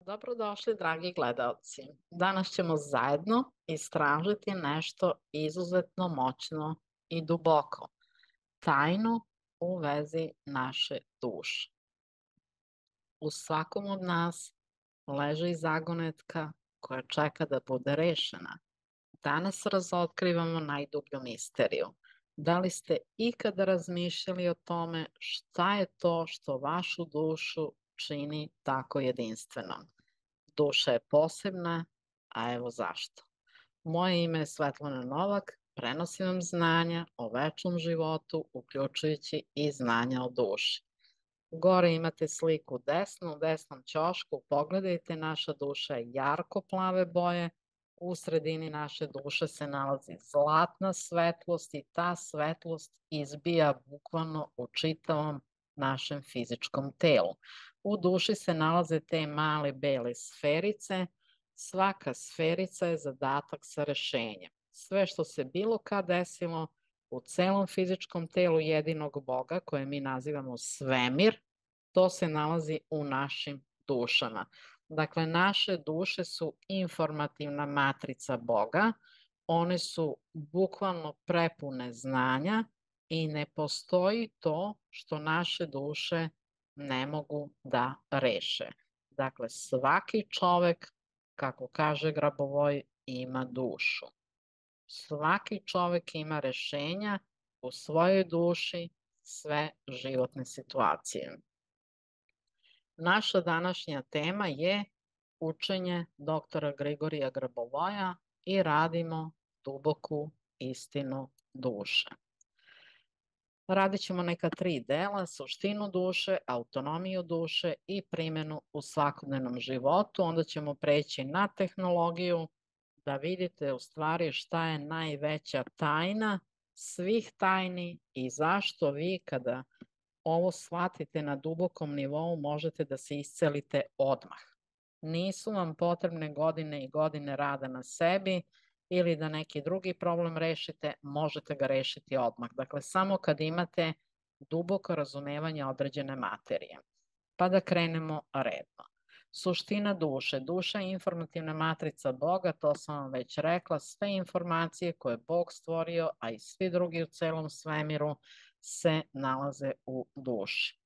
Dobrodošli, dragi gledaoci. Danas ćemo zajedno istražiti nešto izuzetno moćno i duboko, tajnu u vezi naše duše. U svakom od nas leži zagonetka koja čeka da bude rešena. Danas razotkrivamo najdublju misteriju. Da li ste ikada razmišljali o tome šta je to što vašu dušu čini tako jedinstvenom? Duša je posebna, a evo zašto. Moje ime je Svetlana Novak, prenosim vam znanja o večnom životu, uključujući i znanja o duši. Gore imate sliku desno, u desnom ćošku, pogledajte, naša duša je jarko plave boje, u sredini naše duše se nalazi zlatna svetlost i ta svetlost izbija bukvalno u čitavom našem fizičkom telu. U duši se nalaze te male bele sferice, svaka sferica je zadatak sa rešenjem. Sve što se bilo kad desilo u celom fizičkom telu jedinog Boga, koje mi nazivamo svemir, to se nalazi u našim dušama. Dakle, naše duše su informativna matrica Boga, one su bukvalno prepune znanja i ne postoji to što naše duše ne mogu da reše. Dakle, svaki čovek, kako kaže Grabovoj, ima dušu. Svaki čovek ima rešenja u svojoj duši sve životne situacije. Naša današnja tema je učenje doktora Grigorija Grabovoja i radimo duboku istinu duše. Radit ćemo neka 3 dela, suštinu duše, autonomiju duše i primjenu u svakodnevnom životu. Onda ćemo preći na tehnologiju da vidite u stvari šta je najveća tajna svih tajni i zašto vi kada ovo shvatite na dubokom nivou možete da se iscelite odmah. Nisu vam potrebne godine i godine rada na sebi ili da neki drugi problem rešite, možete ga rešiti odmah. Dakle, samo kad imate duboko razumevanje određene materije. Pa da krenemo redno. Suština duše. Duša je informativna matrica Boga, to sam vam već rekla. Sve informacije koje je Bog stvorio, a i svi drugi u celom svemiru, se nalaze u duši.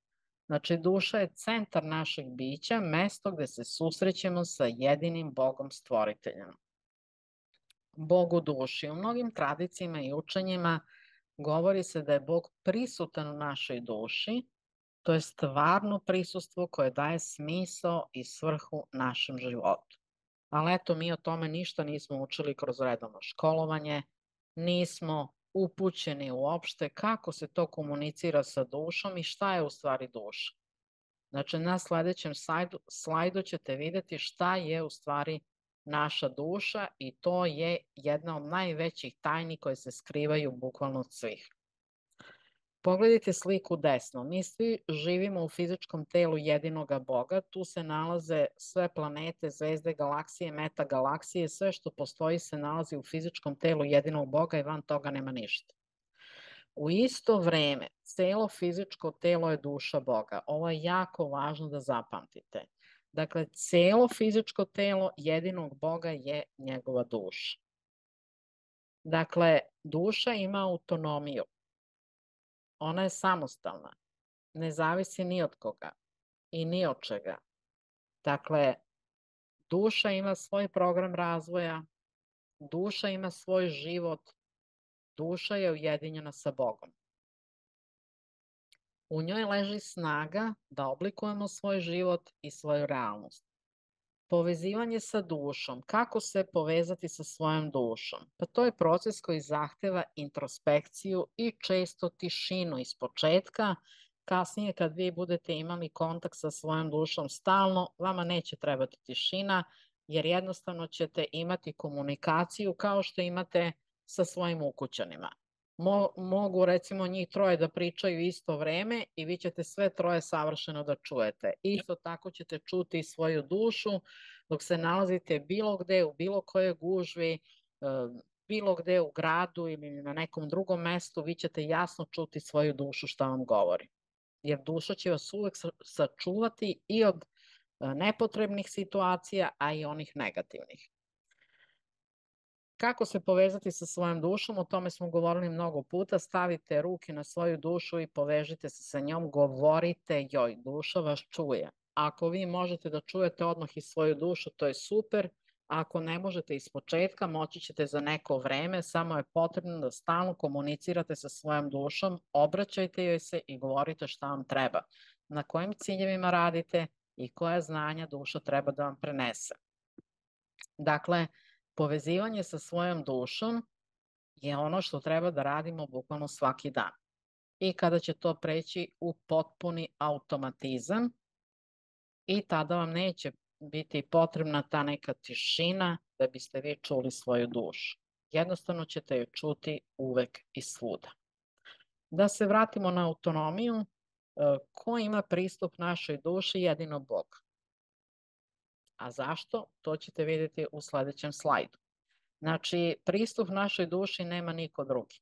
Znači, duša je centar našeg bića, mesto gde se susrećemo sa jedinim Bogom stvoriteljem. Bog u duši. U mnogim tradicijama i učenjima govori se da je Bog prisutan u našoj duši, to je stvarno prisustvo koje daje smisao i svrhu našem životu. Ali eto, mi o tome ništa nismo učili kroz redovno školovanje, nismo upućeni uopšte kako se to komunicira sa dušom i šta je u stvari duša. Znači, na sledećem slajdu ćete videti šta je u stvari naša duša i to je jedna od najvećih tajni koje se skrivaju bukvalno od svih. Pogledajte sliku desno. Mi svi živimo u fizičkom telu jedinoga Boga. Tu se nalaze sve planete, zvezde, galaksije, metagalaksije. Sve što postoji se nalazi u fizičkom telu jedinog Boga i van toga nema ništa. U isto vreme, celo fizičko telo je duša Boga. Ovo je jako važno da zapamtite. Dakle, celo fizičko telo jedinog Boga je njegova duša. Dakle, duša ima autonomiju. Ona je samostalna, ne zavisi ni od koga i ni od čega. Dakle, duša ima svoj program razvoja, duša ima svoj život, duša je ujedinjena sa Bogom. U njoj leži snaga da oblikujemo svoj život i svoju realnost. Povezivanje sa dušom. Kako se povezati sa svojom dušom? Pa to je proces koji zahteva introspekciju i često tišinu iz početka. Kasnije kad vi budete imali kontakt sa svojom dušom stalno, vama neće trebati tišina, jer jednostavno ćete imati komunikaciju kao što imate sa svojim ukućanima. Mogu recimo njih 3 da pričaju isto vreme i vi ćete sve 3 savršeno da čujete. Isto tako ćete čuti svoju dušu dok se nalazite bilo gde, u bilo kojoj gužvi, bilo gde u gradu ili na nekom drugom mestu, vi ćete jasno čuti svoju dušu šta vam govori. Jer duša će vas uvek sačuvati i od nepotrebnih situacija, a i onih negativnih. Kako se povezati sa svojom dušom? O tome smo govorili mnogo puta. Stavite ruke na svoju dušu i povežite se sa njom. Govorite joj, duša vas čuje. Ako vi možete da čujete odmah i svoju dušu, to je super. Ako ne možete iz početka, moći ćete za neko vreme, samo je potrebno da stalno komunicirate sa svojom dušom, obraćajte joj se i govorite šta vam treba, na kojim ciljevima radite i koja znanja duša treba da vam prenese. Dakle, povezivanje sa svojom dušom je ono što treba da radimo bukvalno svaki dan. I kada će to preći u potpuni automatizam i tada vam neće biti potrebna ta neka tišina da biste vi čuli svoju dušu. Jednostavno ćete je čuti uvek i svuda. Da se vratimo na autonomiju, ko ima pristup našoj duši? Jedino Bog. A zašto? To ćete vidjeti u sledećem slajdu. Znači, pristup našoj duši nema niko drugi.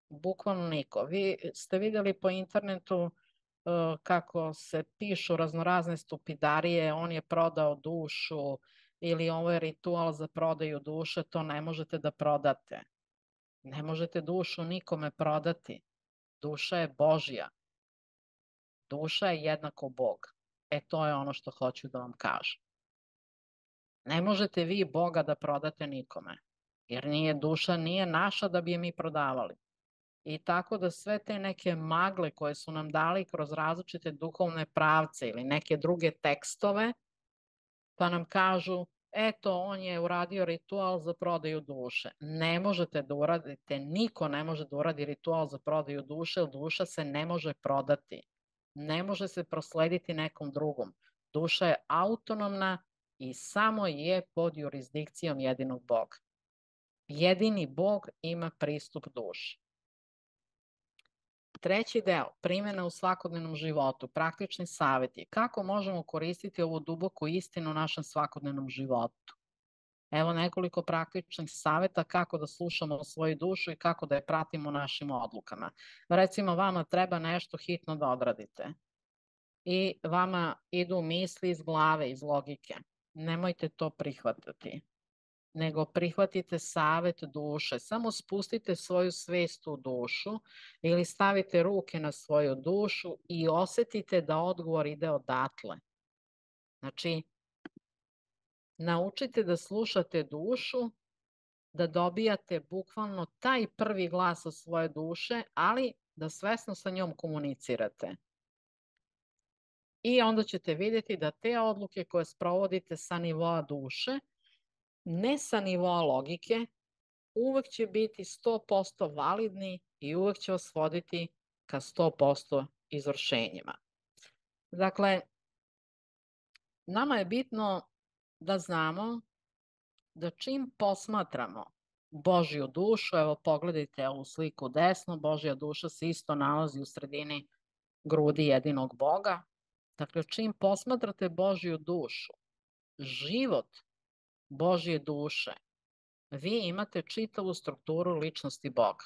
Bukvalno niko. Vi ste vidjeli po internetu kako se pišu raznorazne stupidarije, on je prodao dušu ili ovo je ritual za prodaju duše, to ne možete da prodate. Ne možete dušu nikome prodati. Duša je Božja. Duša je jednako Bog. To je ono što hoću da vam kažem. Ne možete vi Boga da prodate nikome, jer duša nije naša da bi je mi prodavali. I tako da sve te neke magle koje su nam dali kroz različite duhovne pravce ili neke druge tekstove, pa nam kažu, eto, on je uradio ritual za prodaju duše. Ne možete da uradite, niko ne može da uradi ritual za prodaju duše, jer duša se ne može prodati. Ne može se proslediti nekom drugom. Duša je autonomna i samo je pod jurisdikcijom jedinog Boga. Jedini Bog ima pristup duši. Treći deo, primjena u svakodnevnom životu, praktični savjeti. Kako možemo koristiti ovu duboku istinu u našem svakodnevnom životu? Evo nekoliko praktičnih savjeta kako da slušamo svoju dušu i kako da je pratimo u našim odlukama. Recimo, vama treba nešto hitno da odradite i vama idu misli iz glave, iz logike. Nemojte to prihvatati, nego prihvatite savjet duše. Samo spustite svoju svest u dušu ili stavite ruke na svoju dušu i osetite da odgovor ide odatle. Znači, naučite da slušate dušu, da dobijate bukvalno taj prvi glas od svoje duše, ali da svesno sa njom komunicirate. I onda ćete vidjeti da te odluke koje sprovodite sa nivoa duše, ne sa nivoa logike, uvek će biti 100% validni i uvek će vas voditi ka 100% izvršenjima. Dakle, nama je bitno da znamo da čim posmatramo Božju dušu, evo pogledajte ovu sliku desno, Božja duša se isto nalazi u sredini grudi jedinog Boga. Dakle, čim posmatrate Božju dušu, život Božje duše, vi imate čitavu strukturu ličnosti Boga.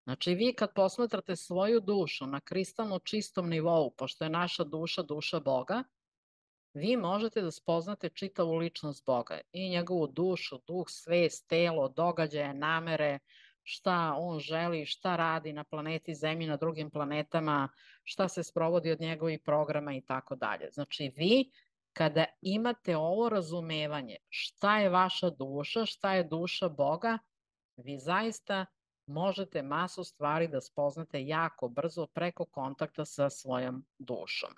Znači, vi kad posmatrate svoju dušu na kristalno čistom nivou, pošto je naša duša duša Boga, vi možete da spoznate čitavu ličnost Boga i njegovu dušu, duh, svest, telo, događaje, namere, šta on želi, šta radi na planeti Zemlji, na drugim planetama, šta se sprovodi od njegovih programa i tako dalje. Znači, vi kada imate ovo razumevanje šta je vaša duša, šta je duša Boga, vi zaista možete masu stvari da spoznate jako brzo preko kontakta sa svojom dušom.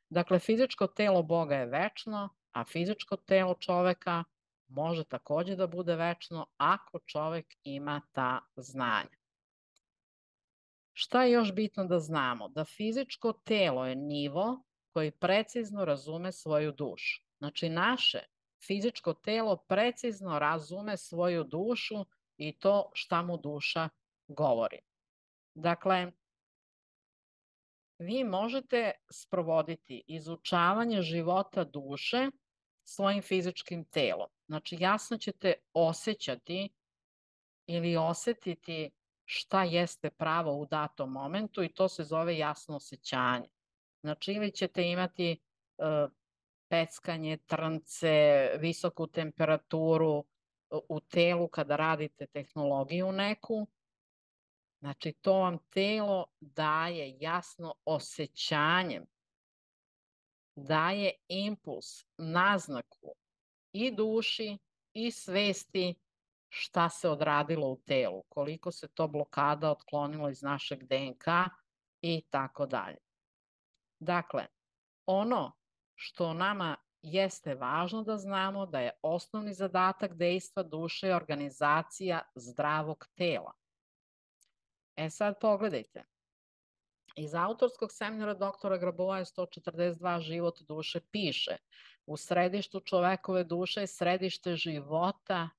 Dakle, fizičko telo Boga je večno, a fizičko telo čoveka može takođe da bude večno ako čovek ima ta znanja. Šta je još bitno da znamo? Da fizičko telo je nivo koji precizno razume svoju dušu. Znači, naše fizičko telo precizno razume svoju dušu i to šta mu duša govori. Dakle, vi možete sprovoditi izučavanje života duše svojim fizičkim telom. Znači, jasno ćete osjećati ili osetiti šta jeste pravo u datom momentu i to se zove jasno osjećanje. Znači, ili ćete imati peckanje, trnce, visoku temperaturu u telu kada radite tehnologiju neku. Znači, to vam telo daje jasno osjećanjem, daje impuls, naznaku i duši i svesti šta se odradilo u telu, koliko se to blokada otklonilo iz našeg DNK i tako dalje. Dakle, ono što nama jeste važno da znamo da je osnovni zadatak dejstva duše organizacija zdravog tela. Sad pogledajte. Iz autorskog seminara doktora Grabovaja 142 život duše piše: u središtu čovekove duše je središte života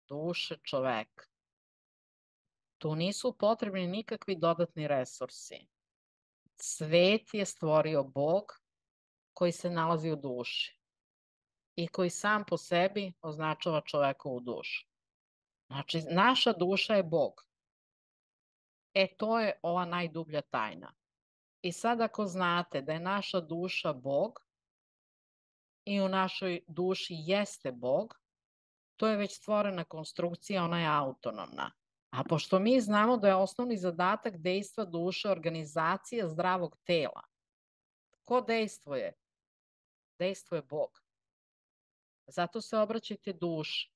duše čoveka. Tu nisu potrebni nikakvi dodatni resursi. Svet je stvorio Bog koji se nalazi u duši i koji sam po sebi označava čovekovu dušu. Znači, naša duša je Bog. To je ova najdublja tajna. I sad ako znate da je naša duša Bog i u našoj duši jeste Bog, to je već stvorena konstrukcija, ona je autonomna. A pošto mi znamo da je osnovni zadatak dejstva duše organizacija zdravog tela, ko dejstvuje? Dejstvuje Bog. Zato se obraćajte duši.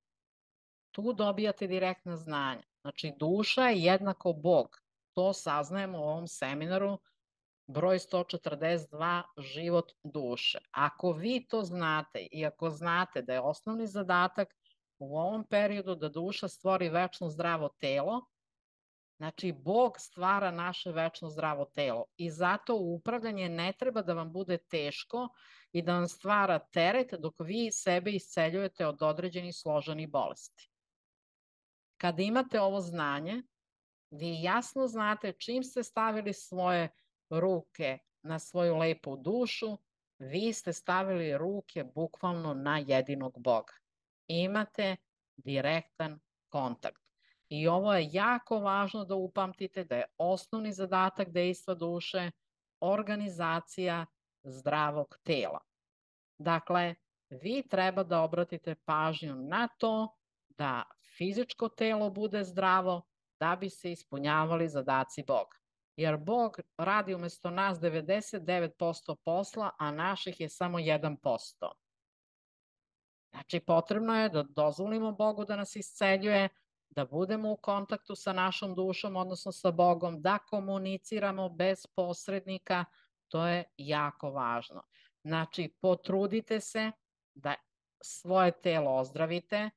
Tu dobijate direktna znanja. Znači, duša je jednako Bog. To saznajemo u ovom seminaru broj 142, život duše. Ako vi to znate i ako znate da je osnovni zadatak u ovom periodu da duša stvori večno zdravo telo, znači Bog stvara naše večno zdravo telo i zato upravljanje ne treba da vam bude teško i da vam stvara teret dok vi sebe isceljujete od određenih složenih bolesti. Kada imate ovo znanje, vi jasno znate čim ste stavili svoje ruke na svoju lepu dušu, vi ste stavili ruke bukvalno na jedinog Boga. Imate direktan kontakt. I ovo je jako važno da upamtite da je osnovni zadatak dejstva duše organizacija zdravog tela. Dakle, vi treba da obratite pažnju na to da fizičko telo bude zdravo da bi se ispunjavali zadaci Boga. Jer Bog radi umesto nas 99% posla, a naših je samo 1%. Znači, potrebno je da dozvolimo Bogu da nas isceljuje, da budemo u kontaktu sa našom dušom, odnosno sa Bogom, da komuniciramo bez posrednika, to je jako važno. Znači, potrudite se da svoje telo ozdravite,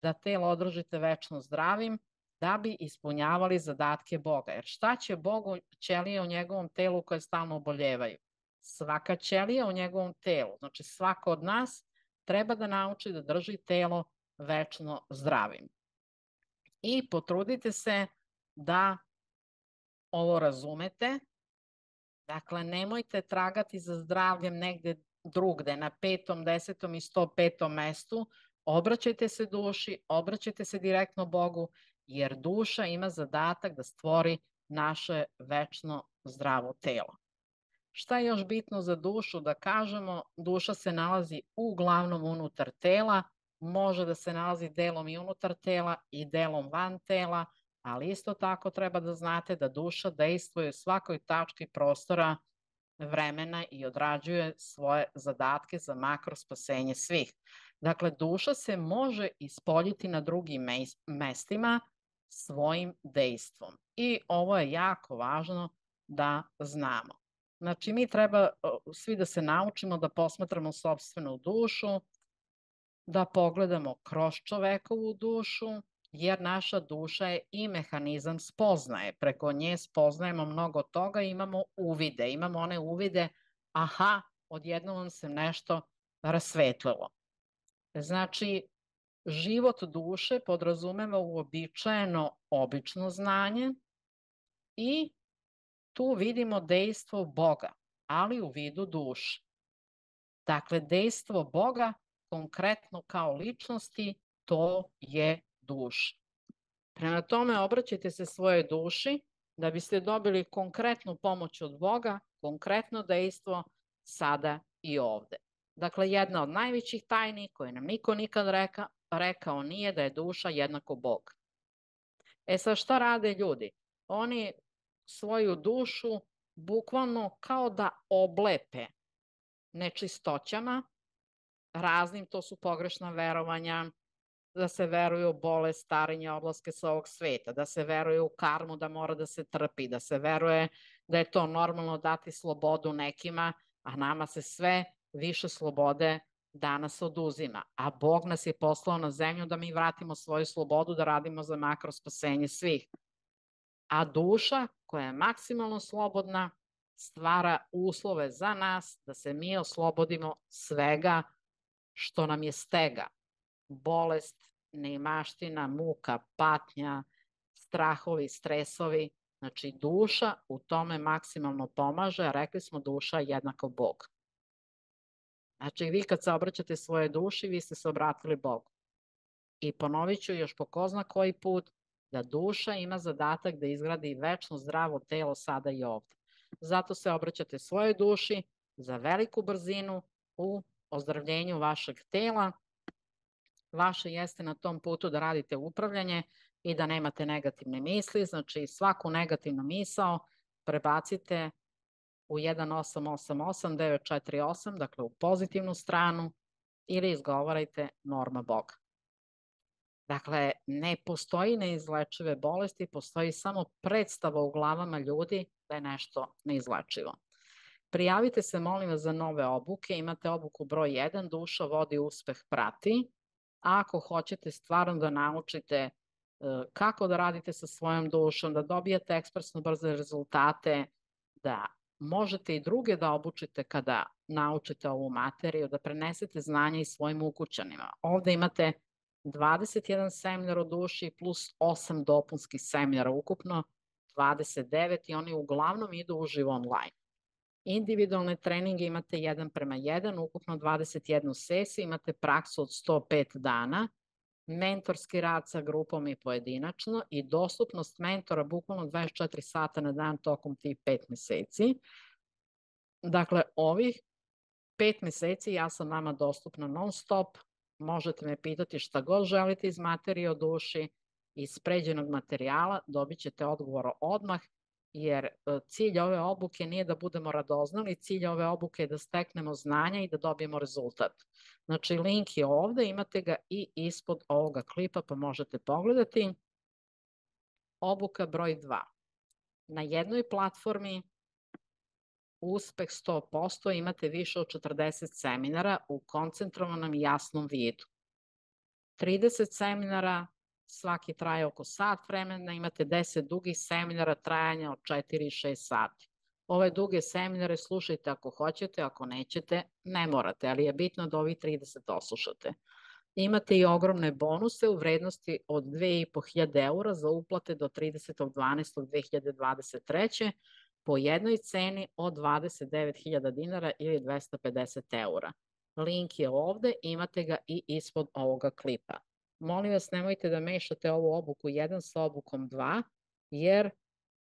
da telo održite večno zdravim, da bi ispunjavali zadatke Boga. Jer šta će Bogu ćelije u njegovom telu koje stalno oboljevaju? Svaka ćelija u njegovom telu, znači svako od nas treba da nauči da drži telo večno zdravim. I potrudite se da ovo razumete. Dakle, nemojte tragati za zdravljem negde drugde, na 5., 10. i 105. mestu. Obraćajte se duši, obraćajte se direktno Bogu, jer duša ima zadatak da stvori naše večno zdravo telo. Šta je još bitno za dušu da kažemo? Duša se nalazi uglavnom unutar tela, može da se nalazi delom i unutar tela i delom van tela, ali isto tako treba da znate da duša dejstvuje u svakoj tački prostora, vremena i odrađuje svoje zadatke za makro spasenje svih. Dakle, duša se može ispoljiti na drugim mestima svojim dejstvom. I ovo je jako važno da znamo. Znači, mi treba svi da se naučimo da posmatramo sopstvenu dušu, da pogledamo kroz čovekovu dušu, jer naša duša je i mehanizam spoznaje. Preko nje spoznajemo mnogo toga i imamo uvide. Imamo one uvide, aha, odjednom vam se nešto rasvetlilo. Znači, život duše podrazumeva uobičajeno obično znanje i tu vidimo dejstvo Boga, ali u vidu duše. Dakle, dejstvo Boga konkretno kao ličnosti, to je duša. Prema tome, obraćajte se svojoj duši da biste dobili konkretnu pomoć od Boga, konkretno dejstvo sada i ovde. Dakle, jedna od najvećih tajni koje nam niko nikad rekao nije da je duša jednako Bog. E sad, šta rade ljudi? Oni svoju dušu bukvalno kao da oblepe nečistoćama, raznim, to su pogrešna verovanja, da se veruje u bolest, starenje, odlaske sa ovog sveta, da se veruje u karmu, da mora da se trpi, da se veruje da je to normalno dati slobodu nekima, a nama se sve više slobode danas oduzima. A Bog nas je poslao na zemlju da mi vratimo svoju slobodu, da radimo za makro spasenje svih. A duša, koja je maksimalno slobodna, stvara uslove za nas da se mi oslobodimo svega što nam je stega. Bolest, neimaština, muka, patnja, strahovi, stresovi. Znači, duša u tome maksimalno pomaže, a rekli smo duša jednako Bog. Znači, vi kad se obraćate svoje duši, vi ste se obratili Bogu. I ponovit ću još po ko zna koji put, da duša ima zadatak da izgradi večno zdravo telo sada i ovde. Zato se obraćate svojoj duši za veliku brzinu u ozdravljenju vašeg tela. Vaše jeste na tom putu da radite upravljanje i da nemate negativne misli. Znači, svaku negativnu misao prebacite u 1888 948, dakle u pozitivnu stranu, ili izgovarajte norma Boga. Dakle, ne postoji neizlečive bolesti, postoji samo predstava u glavama ljudi da je nešto neizlečivo. Prijavite se, molim vas, za nove obuke. Imate obuku broj 1, duša vodi, uspeh prati. A ako hoćete stvarno da naučite kako da radite sa svojom dušom, da dobijete ekspresno brze rezultate, da možete i druge da obučite kada naučite ovu materiju, da prenesete znanje i svojim ukućanima. Ovde imate 21 seminar o duši plus 8 dopunskih seminara, ukupno 29, i oni uglavnom idu uživo online. Individualne treninge imate 1:1, ukupno 21 sesiju, imate praksu od 105 dana, mentorski rad sa grupom i pojedinačno i dostupnost mentora bukvalno 24 sata na dan tokom tih 5 meseci. Dakle, ovih 5 meseci ja sam vama dostupna non stop, možete me pitati šta god želite iz materije o duši, iz pređenog materijala, dobit ćete odgovor odmah, jer cilj ove obuke nije da budemo radoznali, cilj ove obuke je da steknemo znanja i da dobijemo rezultat. Znači, link je ovde, imate ga i ispod ovoga klipa, pa možete pogledati. Obuka broj 2. Na jednoj platformi uspeh 100%, imate više od 40 seminara u koncentrovanom i jasnom vidu. 30 seminara, svaki traje oko sat vremena, imate 10 dugih seminara trajanja od 4 i 6 sati. Ove duge seminare slušajte ako hoćete, ako nećete, ne morate, ali je bitno da ovi 30 oslušate. Imate i ogromne bonuse u vrednosti od 2500 eura za uplate do 30.12.2023. po jednoj ceni od 29.000 dinara ili 250 eura. Link je ovde, imate ga i ispod ovoga klipa. Molim vas, nemojte da mešate ovu obuku 1 sa obukom 2, jer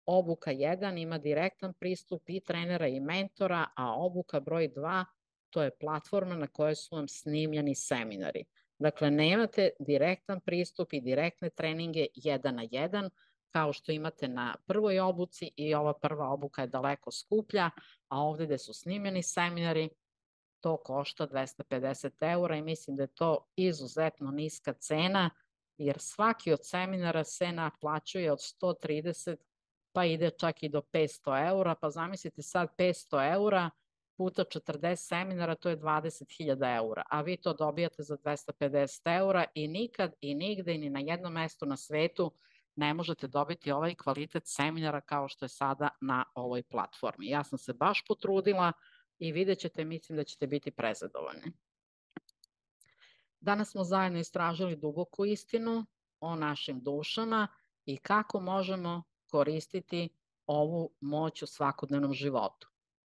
obuka 1 ima direktan pristup i trenera i mentora, a obuka broj 2 to je platforma na kojoj su vam snimljeni seminari. Dakle, nemate direktan pristup i direktne treninge 1 na 1, kao što imate na prvoj obuci, i ova prva obuka je daleko skuplja, a ovde gde su snimljeni seminari, to košta 250 eura i mislim da je to izuzetno niska cena, jer svaki od seminara se naplaćuje od 130, pa ide čak i do 500 eura, pa zamislite sad 500 eura puta 40 seminara, to je 20.000 eura, a vi to dobijate za 250 eura i nikad i nigde ni na jednom mestu na svetu ne možete dobiti ovaj kvalitet seminara kao što je sada na ovoj platformi. Ja sam se baš potrudila i vidjet ćete, mislim da ćete biti prezadovoljni. Danas smo zajedno istražili duboku istinu o našim dušama i kako možemo koristiti ovu moć u svakodnevnom životu.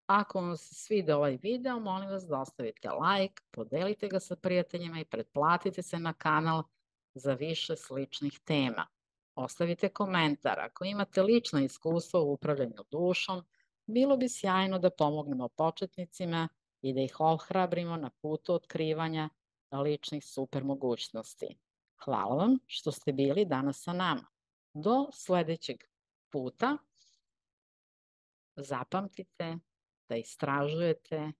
Ako vam se sviđa ovaj video, molim vas da ostavite like, podelite ga sa prijateljima i pretplatite se na kanal za više sličnih tema. Ostavite komentar. Ako imate lično iskustvo u upravljanju dušom, bilo bi sjajno da pomognemo početnicima i da ih ohrabrimo na putu otkrivanja ličnih supermogućnosti. Hvala vam što ste bili danas sa nama. Do sledećeg puta zapamtite da istražujete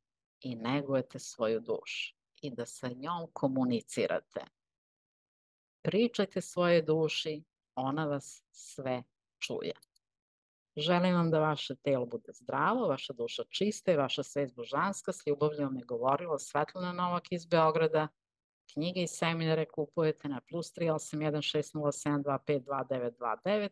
i negujete svoju dušu i da sa njom komunicirate. Pričajte svojoj duši, ona vas sve čuje. Želim vam da vaše telo bude zdravo, vaša duša čista i vaša svest božanska. S ljubavlju vam je govorila Svetlana Novak iz Beograda. Knjige i seminare kupujete na +3816072522929,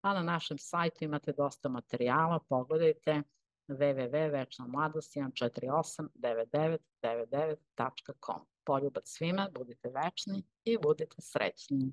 a na našem sajtu imate dosta materijala. Pogledajte www.večnomladost1489999.com. Poljubac svima, budite večni i budite srećni.